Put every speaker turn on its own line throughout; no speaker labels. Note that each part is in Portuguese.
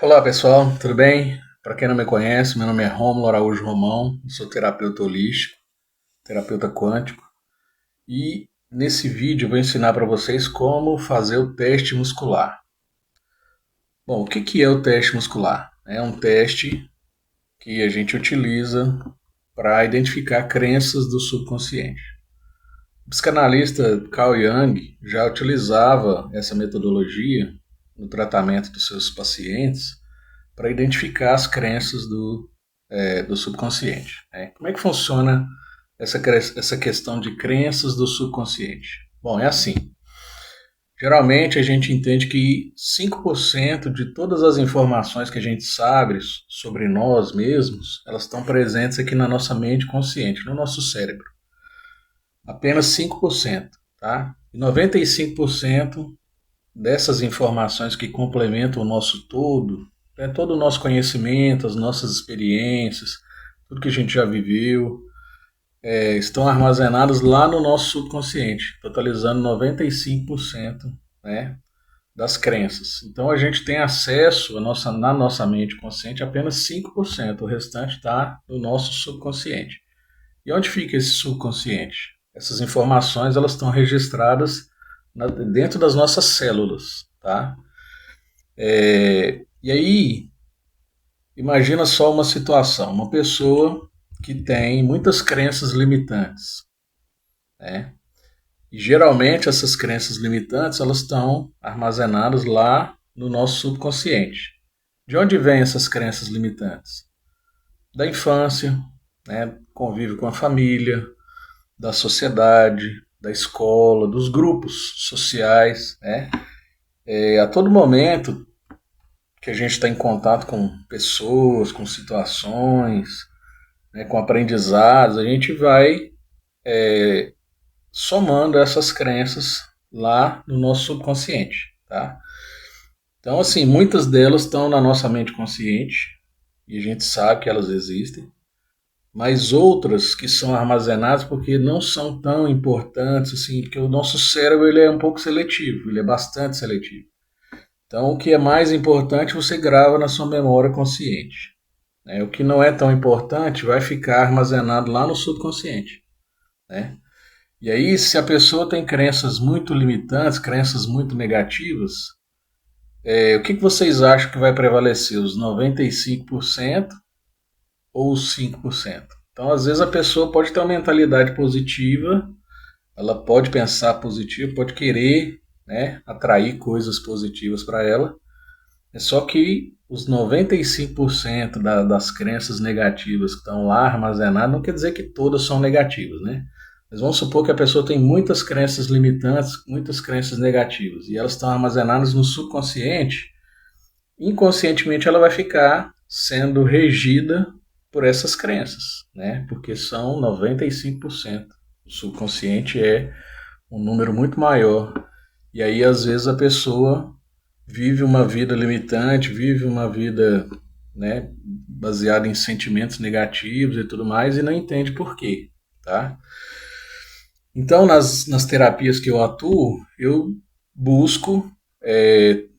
Olá pessoal, tudo bem? Para quem não me conhece, meu nome é Rômulo Araújo Romão, sou terapeuta holístico, terapeuta quântico e nesse vídeo eu vou ensinar para vocês como fazer o teste muscular. Bom, o que é o teste muscular? É um teste que a gente utiliza para identificar crenças do subconsciente. O psicanalista Carl Jung já utilizava essa metodologia no tratamento dos seus pacientes para identificar as crenças do subconsciente. Né? Como é que funciona essa questão de crenças do subconsciente? Bom, é assim. Geralmente a gente entende que 5% de todas as informações que a gente sabe sobre nós mesmos, elas estão presentes aqui na nossa mente consciente, no nosso cérebro. Apenas 5%, tá? E 95% dessas informações que complementam o nosso todo, todo o nosso conhecimento, as nossas experiências, tudo que a gente já viveu, estão armazenados lá no nosso subconsciente, totalizando 95%, né, das crenças. Então a gente tem acesso na nossa mente consciente apenas 5%, o restante está no nosso subconsciente. E onde fica esse subconsciente? Essas informações elas estão registradas dentro das nossas células, tá? E aí, imagina só uma situação, uma pessoa que tem muitas crenças limitantes, né? E geralmente essas crenças limitantes elas estão armazenadas lá no nosso subconsciente. De onde vêm essas crenças limitantes? Da infância, né? Convívio com a família, da sociedade, da escola, dos grupos sociais, né? A todo momento que a gente está em contato com pessoas, com situações, né, com aprendizados, a gente vai somando essas crenças lá no nosso subconsciente, tá? Então, assim, muitas delas estão na nossa mente consciente e a gente sabe que elas existem, mas outras que são armazenadas porque não são tão importantes, assim, porque o nosso cérebro ele é um pouco seletivo, ele é bastante seletivo. Então, o que é mais importante você grava na sua memória consciente. Né? O que não é tão importante vai ficar armazenado lá no subconsciente. Né? E aí, se a pessoa tem crenças muito limitantes, crenças muito negativas, o que vocês acham que vai prevalecer? Os 95% ou os 5%? Então, às vezes, a pessoa pode ter uma mentalidade positiva, ela pode pensar positivo, pode querer, né, atrair coisas positivas para ela. É só que os 95% das crenças negativas que estão lá armazenadas não quer dizer que todas são negativas, né? Mas vamos supor que a pessoa tem muitas crenças limitantes, muitas crenças negativas, e elas estão armazenadas no subconsciente. Inconscientemente ela vai ficar sendo regida por essas crenças, né? Porque são 95%. O subconsciente é um número muito maior. E aí, às vezes, a pessoa vive uma vida limitante, vive uma vida, né, baseada em sentimentos negativos e tudo mais, e não entende por quê, tá? Então, nas terapias que eu atuo, eu busco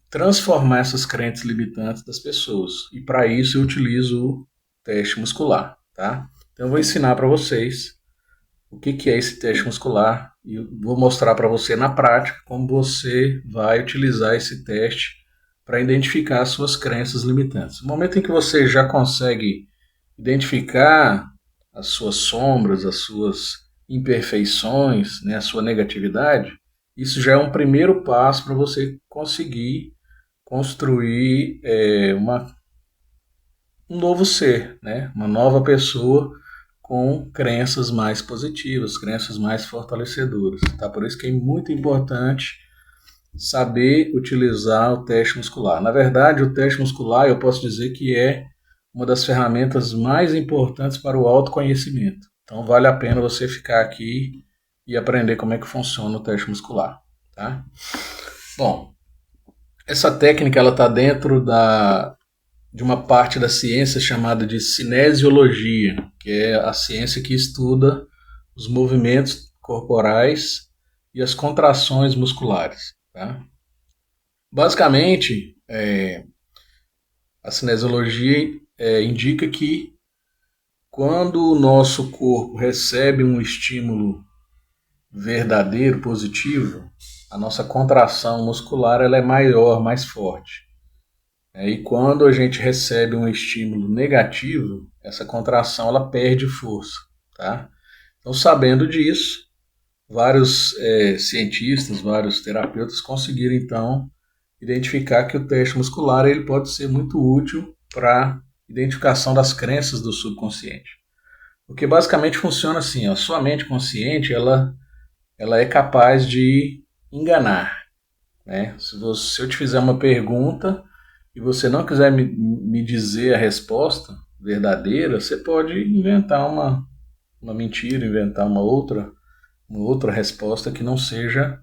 transformar essas crenças limitantes das pessoas. E para isso eu utilizo o teste muscular, tá? Então eu vou ensinar para vocês o que é esse teste muscular e vou mostrar para você na prática como você vai utilizar esse teste para identificar as suas crenças limitantes. No momento em que você já consegue identificar as suas sombras, as suas imperfeições, né, a sua negatividade, isso já é um primeiro passo para você conseguir construir um novo ser, né, uma nova pessoa com crenças mais positivas, crenças mais fortalecedoras. Tá? Por isso que é muito importante saber utilizar o teste muscular. Na verdade, o teste muscular eu posso dizer que é uma das ferramentas mais importantes para o autoconhecimento. Então vale a pena você ficar aqui e aprender como é que funciona o teste muscular. Tá? Bom, essa técnica ela está dentro de uma parte da ciência chamada de cinesiologia, que é a ciência que estuda os movimentos corporais e as contrações musculares. Tá? Basicamente, A cinesiologia indica que quando o nosso corpo recebe um estímulo verdadeiro, positivo, a nossa contração muscular ela é maior, mais forte. E quando a gente recebe um estímulo negativo, essa contração ela perde força. Tá? Então, sabendo disso, vários cientistas, vários terapeutas conseguiram então identificar que o teste muscular ele pode ser muito útil para identificação das crenças do subconsciente. Porque basicamente funciona assim, a sua mente consciente ela é capaz de enganar. Né? Se eu te fizer uma pergunta e você não quiser me dizer a resposta verdadeira, você pode inventar uma mentira, inventar uma outra resposta que não seja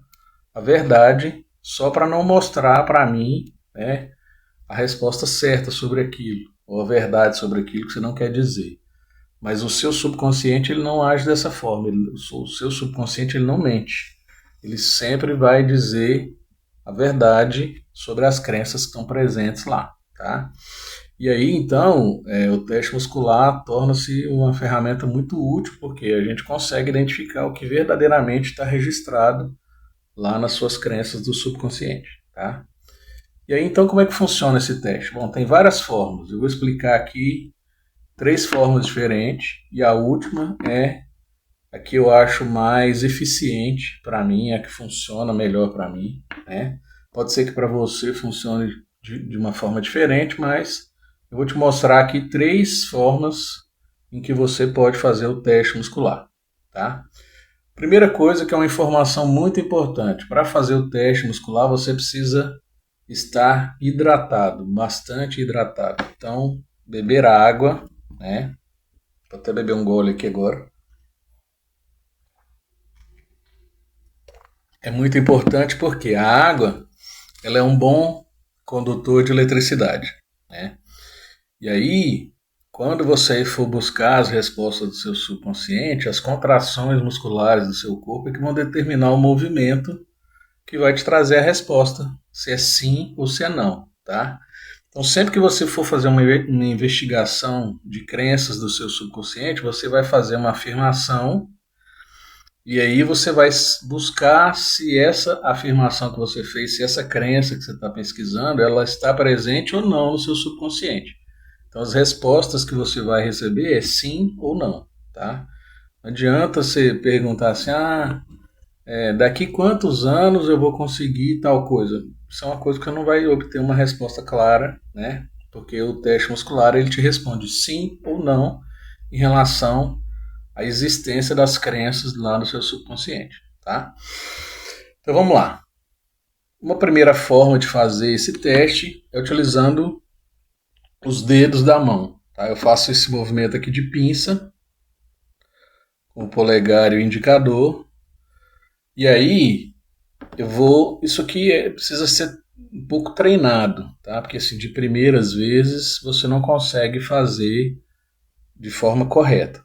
a verdade, só para não mostrar para mim, né, a resposta certa sobre aquilo, ou a verdade sobre aquilo que você não quer dizer. Mas o seu subconsciente ele não age dessa forma, o seu subconsciente ele não mente. Ele sempre vai dizer a verdade sobre as crenças que estão presentes lá. Tá? E aí, então, o teste muscular torna-se uma ferramenta muito útil, porque a gente consegue identificar o que verdadeiramente está registrado lá nas suas crenças do subconsciente. Tá? E aí, então, como é que funciona esse teste? Bom, tem várias formas. Eu vou explicar aqui 3 formas diferentes, e a última é a que eu acho mais eficiente para mim, a que funciona melhor para mim. Né? Pode ser que para você funcione de uma forma diferente, mas eu vou te mostrar aqui 3 formas em que você pode fazer o teste muscular. Tá? Primeira coisa que é uma informação muito importante. Para fazer o teste muscular, você precisa estar hidratado, bastante hidratado. Então, beber água, né? Vou até beber um gole aqui agora. É muito importante porque a água ela é um bom condutor de eletricidade. Né? E aí, quando você for buscar as respostas do seu subconsciente, as contrações musculares do seu corpo é que vão determinar o movimento que vai te trazer a resposta, se é sim ou se é não. Tá? Então, sempre que você for fazer uma investigação de crenças do seu subconsciente, você vai fazer uma afirmação e aí você vai buscar se essa afirmação que você fez, se essa crença que você está pesquisando, ela está presente ou não no seu subconsciente. Então, as respostas que você vai receber é sim ou não. Tá? Não adianta você perguntar assim, daqui quantos anos eu vou conseguir tal coisa? Isso é uma coisa que você não vai obter uma resposta clara, né? Porque o teste muscular ele te responde sim ou não em relação à existência das crenças lá no seu subconsciente, tá? Então vamos lá. Uma primeira forma de fazer esse teste é utilizando os dedos da mão. Tá? Eu faço esse movimento aqui de pinça com o polegar e o indicador. E aí isso aqui precisa ser um pouco treinado, tá? Porque assim, de primeiras vezes você não consegue fazer de forma correta.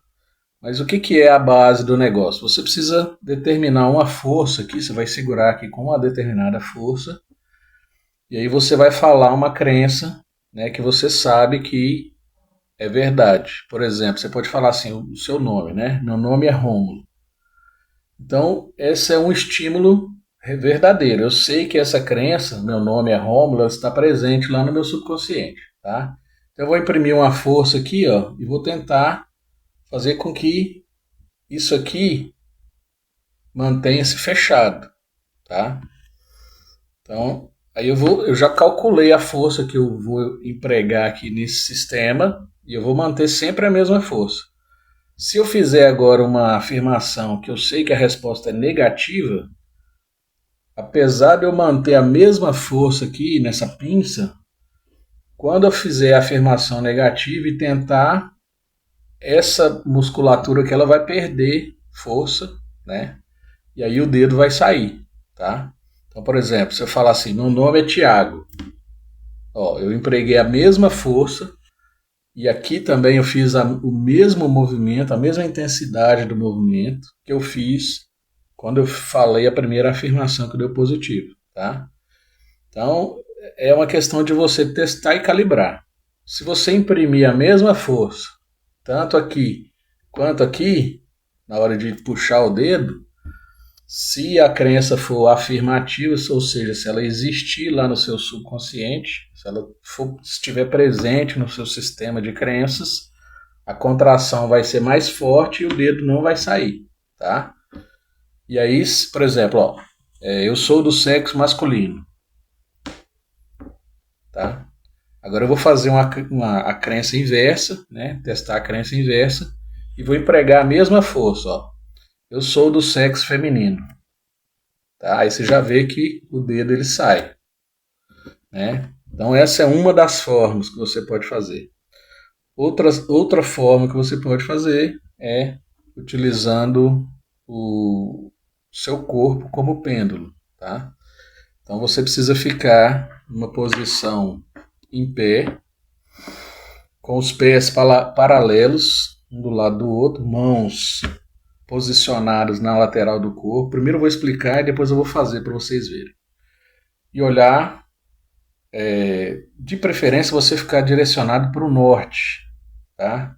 Mas o que é a base do negócio? Você precisa determinar uma força aqui, você vai segurar aqui com uma determinada força, e aí você vai falar uma crença, né, que você sabe que é verdade. Por exemplo, você pode falar assim, o seu nome, né? Meu nome é Rômulo. Então, esse é um estímulo verdadeiro. Eu sei que essa crença, meu nome é Rômulo, está presente lá no meu subconsciente, tá? Então, eu vou imprimir uma força aqui, ó, e vou tentar fazer com que isso aqui mantenha-se fechado, tá? Então, aí eu já calculei a força que eu vou empregar aqui nesse sistema e eu vou manter sempre a mesma força. Se eu fizer agora uma afirmação que eu sei que a resposta é negativa, apesar de eu manter a mesma força aqui nessa pinça, quando eu fizer a afirmação negativa e tentar, essa musculatura que ela vai perder força, né? E aí o dedo vai sair, tá? Então, por exemplo, se eu falar assim, meu nome é Tiago, eu empreguei a mesma força e aqui também eu fiz o mesmo movimento, a mesma intensidade do movimento que eu fiz quando eu falei a primeira afirmação que deu positivo, tá? Então, é uma questão de você testar e calibrar. se você imprimir a mesma força, tanto aqui quanto aqui, na hora de puxar o dedo, se a crença for afirmativa, ou seja, se ela existir lá no seu subconsciente, se ela estiver presente no seu sistema de crenças, a contração vai ser mais forte e o dedo não vai sair, tá? E aí, por exemplo, ó, eu sou do sexo masculino, tá? Agora eu vou fazer a crença inversa, né? Testar a crença inversa e vou empregar a mesma força, ó. Eu sou do sexo feminino, tá? Aí você já vê que o dedo ele sai, né? Então essa é uma das formas que você pode fazer. Outra forma que você pode fazer é utilizando o seu corpo como pêndulo, tá? Então você precisa ficar numa posição em pé, com os pés paralelos, um do lado do outro, mãos posicionadas na lateral do corpo. Primeiro eu vou explicar e depois eu vou fazer para vocês verem. E olhar, de preferência você ficar direcionado para o norte, tá?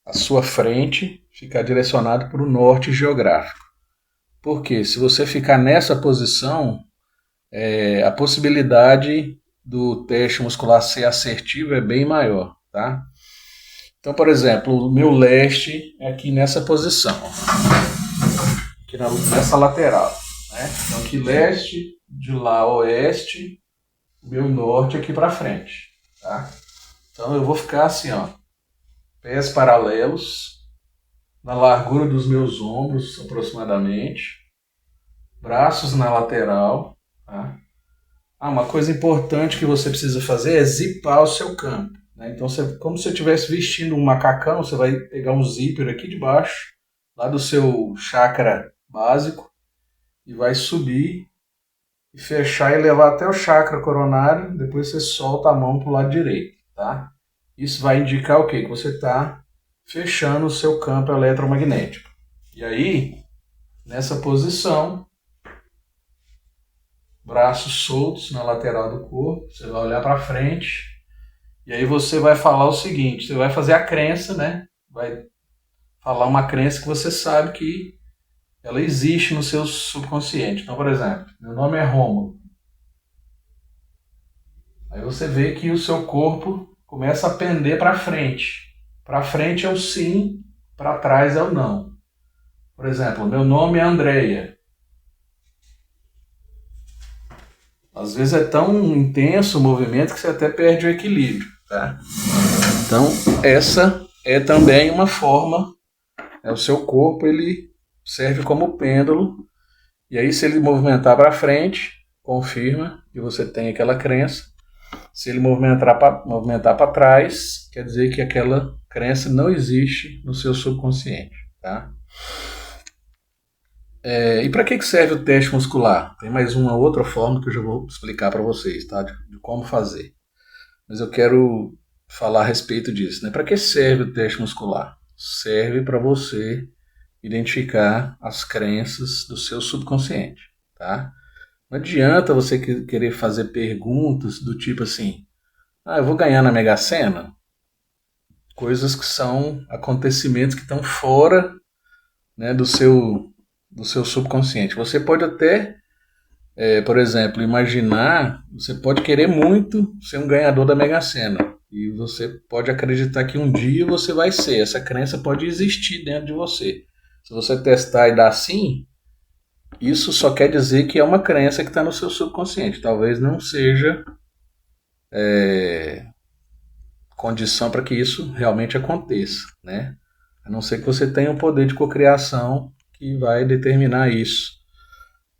A sua frente ficar direcionado para o norte geográfico. Porque se você ficar nessa posição, a possibilidade do teste muscular ser assertivo é bem maior, tá? Então, por exemplo, o meu leste é aqui nessa posição, aqui nessa lateral, né? Então aqui leste, de lá oeste, meu norte aqui para frente, tá? Então eu vou ficar assim, ó, pés paralelos, na largura dos meus ombros aproximadamente, braços na lateral, tá? Uma coisa importante que você precisa fazer é zipar o seu campo, né? Então, como se você estivesse vestindo um macacão, você vai pegar um zíper aqui de baixo, lá do seu chakra básico, e vai subir e fechar e levar até o chakra coronário, depois você solta a mão para o lado direito, tá? Isso vai indicar o quê? Que você está fechando o seu campo eletromagnético. E aí, nessa posição, braços soltos na lateral do corpo, você vai olhar para frente, e aí você vai falar o seguinte, você vai fazer a crença, né? Vai falar uma crença que você sabe que ela existe no seu subconsciente. Então, por exemplo, meu nome é Rômulo. Aí você vê que o seu corpo começa a pender para frente. Para frente é o sim, para trás é o não. Por exemplo, meu nome é Andreia. Às vezes é tão intenso o movimento que você até perde o equilíbrio, tá? Então, essa é também uma forma, o seu corpo ele serve como pêndulo, e aí se ele movimentar para frente, confirma que você tem aquela crença. Se ele movimentar para trás, quer dizer que aquela crença não existe no seu subconsciente, tá? E para que serve o teste muscular? Tem mais uma outra forma que eu já vou explicar para vocês, tá? De como fazer. Mas eu quero falar a respeito disso, né? Para que serve o teste muscular? Serve para você identificar as crenças do seu subconsciente, tá? Não adianta você querer fazer perguntas do tipo assim, eu vou ganhar na Mega Sena? Coisas que são acontecimentos que estão fora, né, do seu subconsciente. Você pode até, por exemplo, imaginar, você pode querer muito ser um ganhador da Mega Sena. E você pode acreditar que um dia você vai ser. Essa crença pode existir dentro de você. Se você testar e dar sim, isso só quer dizer que é uma crença que está no seu subconsciente. Talvez não seja condição para que isso realmente aconteça, né? A não ser que você tenha um poder de cocriação que vai determinar isso.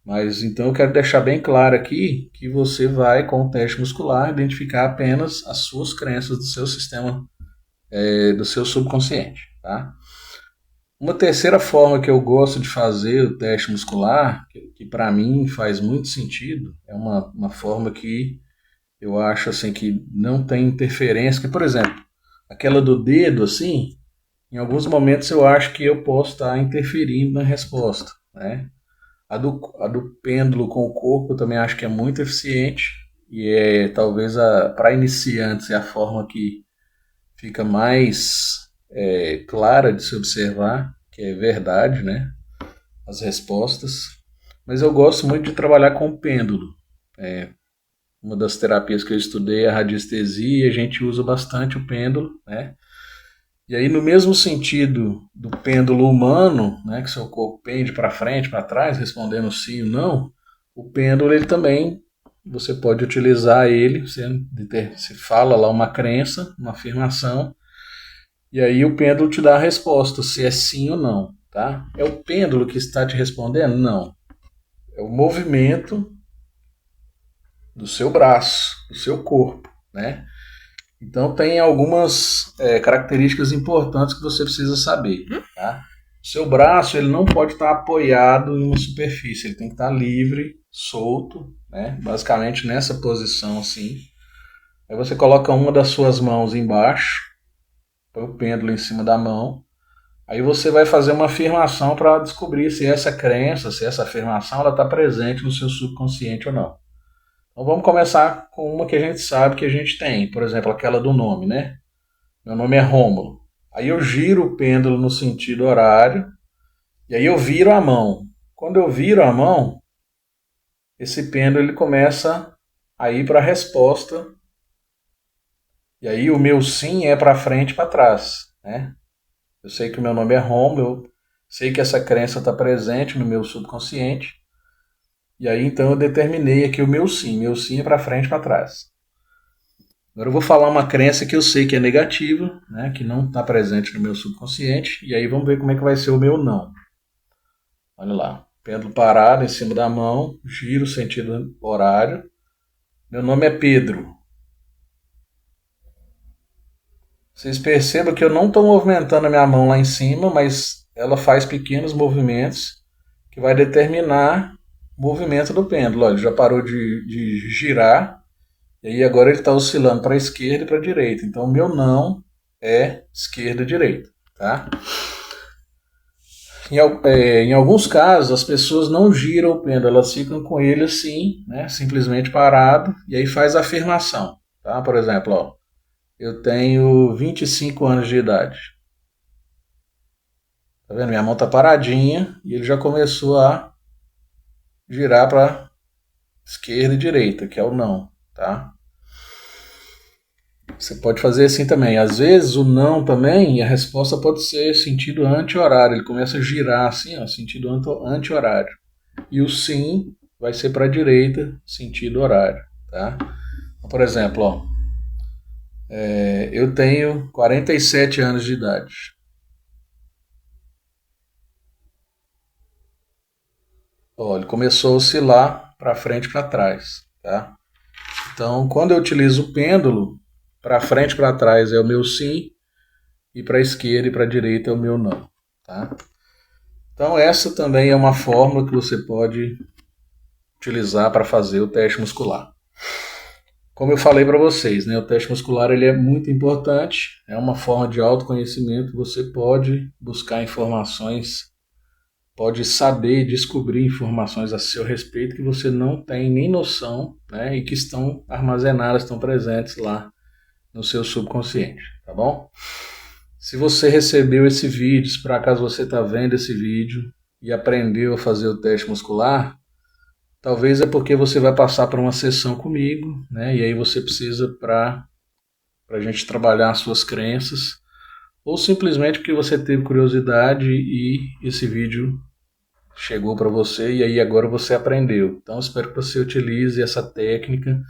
Mas então eu quero deixar bem claro aqui que você vai, com o teste muscular, identificar apenas as suas crenças do seu sistema, do seu subconsciente, tá? Uma terceira forma que eu gosto de fazer o teste muscular, que para mim faz muito sentido, é uma forma que eu acho assim que não tem interferência, que por exemplo, aquela do dedo assim, em alguns momentos eu acho que eu posso estar interferindo na resposta, né? A do pêndulo com o corpo eu também acho que é muito eficiente, e talvez para iniciantes é a forma que fica mais clara de se observar, que é verdade, né? As respostas. Mas eu gosto muito de trabalhar com o pêndulo. Uma das terapias que eu estudei é a radiestesia, e a gente usa bastante o pêndulo, né? E aí, no mesmo sentido do pêndulo humano, né, que seu corpo pende para frente, para trás, respondendo sim ou não, o pêndulo ele também você pode utilizar ele, você fala lá uma crença, uma afirmação, e aí o pêndulo te dá a resposta, se é sim ou não, tá? É o pêndulo que está te respondendo? Não. É o movimento do seu braço, do seu corpo, né? Então tem algumas características importantes que você precisa saber, tá? O seu braço ele não pode estar apoiado em uma superfície, ele tem que estar livre, solto, né? Basicamente nessa posição assim. Aí você coloca uma das suas mãos embaixo, põe o pêndulo em cima da mão. Aí você vai fazer uma afirmação para descobrir se essa crença, se essa afirmação ela está presente no seu subconsciente ou não. Então vamos começar com uma que a gente sabe que a gente tem, por exemplo, aquela do nome, né? Meu nome é Rômulo. Aí eu giro o pêndulo no sentido horário e aí eu viro a mão. Quando eu viro a mão, esse pêndulo ele começa a ir para a resposta. E aí o meu sim é para frente e para trás, né? Eu sei que o meu nome é Rômulo, eu sei que essa crença está presente no meu subconsciente. E aí então eu determinei aqui o meu sim é para frente e para trás. Agora eu vou falar uma crença que eu sei que é negativa, né, que não está presente no meu subconsciente, e aí vamos ver como é que vai ser o meu não. Olha lá, pêndulo parado em cima da mão, giro sentido horário. Meu nome é Pedro. Vocês percebam que eu não estou movimentando a minha mão lá em cima, mas ela faz pequenos movimentos que vai determinar o movimento do pêndulo. Olha, ele já parou de girar. E aí agora ele está oscilando para a esquerda e para a direita. Então o meu não é esquerda e direita. Tá? Em alguns casos as pessoas não giram o pêndulo, elas ficam com ele assim, né, simplesmente parado, e aí faz a afirmação. Tá? Por exemplo, ó, eu tenho 25 anos de idade. Tá vendo? Minha mão está paradinha e ele já começou a girar para esquerda e direita, que é o não. Tá? Você pode fazer assim também. Às vezes o não também, a resposta pode ser sentido anti-horário. Ele começa a girar assim, ó, sentido anti-horário. E o sim vai ser para a direita, sentido horário. Tá? Então, por exemplo, ó, eu tenho 47 anos de idade. Ó, ele começou a oscilar para frente e para trás. Tá? Então, quando eu utilizo o pêndulo, para frente e para trás é o meu sim, e para a esquerda e para a direita é o meu não. Tá? Então essa também é uma fórmula que você pode utilizar para fazer o teste muscular. Como eu falei para vocês, né, o teste muscular ele é muito importante, é uma forma de autoconhecimento, você pode buscar informações, pode saber, descobrir informações a seu respeito que você não tem nem noção, né, e que estão armazenadas, estão presentes lá no seu subconsciente, tá bom? Se você recebeu esse vídeo, se por acaso você está vendo esse vídeo e aprendeu a fazer o teste muscular, talvez é porque você vai passar por uma sessão comigo, né? E aí você precisa para a gente trabalhar as suas crenças, ou simplesmente porque você teve curiosidade e esse vídeo chegou para você e aí agora você aprendeu. Então espero que você utilize essa técnica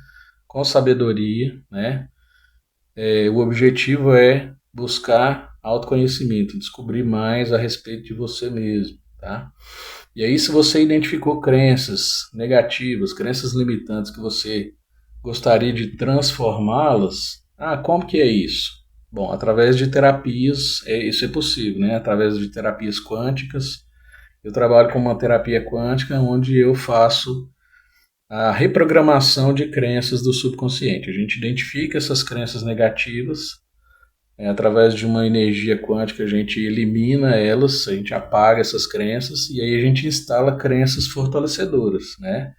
com sabedoria, né? O objetivo é buscar autoconhecimento, descobrir mais a respeito de você mesmo, tá? E aí, se você identificou crenças negativas, crenças limitantes que você gostaria de transformá-las, como que é isso? Bom, através de terapias, isso é possível, né? Através de terapias quânticas. Eu trabalho com uma terapia quântica onde eu faço a reprogramação de crenças do subconsciente. A gente identifica essas crenças negativas, através de uma energia quântica a gente elimina elas, a gente apaga essas crenças e aí a gente instala crenças fortalecedoras, né?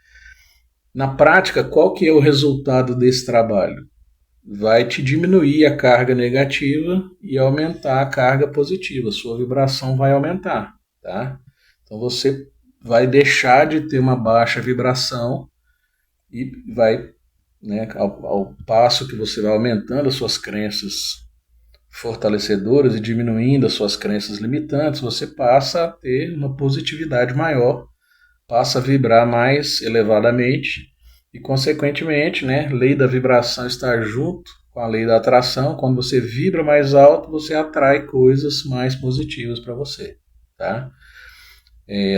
Na prática, qual que é o resultado desse trabalho? Vai te diminuir a carga negativa e aumentar a carga positiva. Sua vibração vai aumentar, tá? Então você vai deixar de ter uma baixa vibração e vai, né, ao passo que você vai aumentando as suas crenças fortalecedoras e diminuindo as suas crenças limitantes, você passa a ter uma positividade maior, passa a vibrar mais elevadamente e, consequentemente, né, lei da vibração está junto com a lei da atração. Quando você vibra mais alto, você atrai coisas mais positivas para você, tá?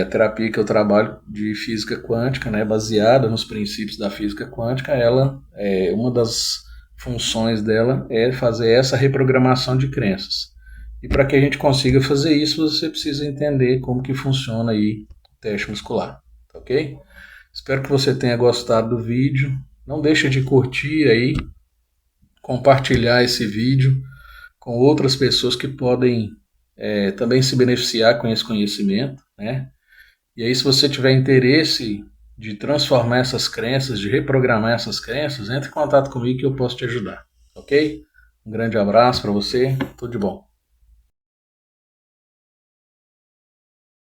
A terapia que eu trabalho de física quântica, né, baseada nos princípios da física quântica, ela uma das funções dela é fazer essa reprogramação de crenças. E para que a gente consiga fazer isso, você precisa entender como que funciona aí o teste muscular, tá ok? Espero que você tenha gostado do vídeo. Não deixe de curtir aí, compartilhar esse vídeo com outras pessoas que podem também se beneficiar com esse conhecimento, né? E aí, se você tiver interesse de transformar essas crenças, de reprogramar essas crenças, entre em contato comigo que eu posso te ajudar, ok? Um grande abraço para você, tudo de bom.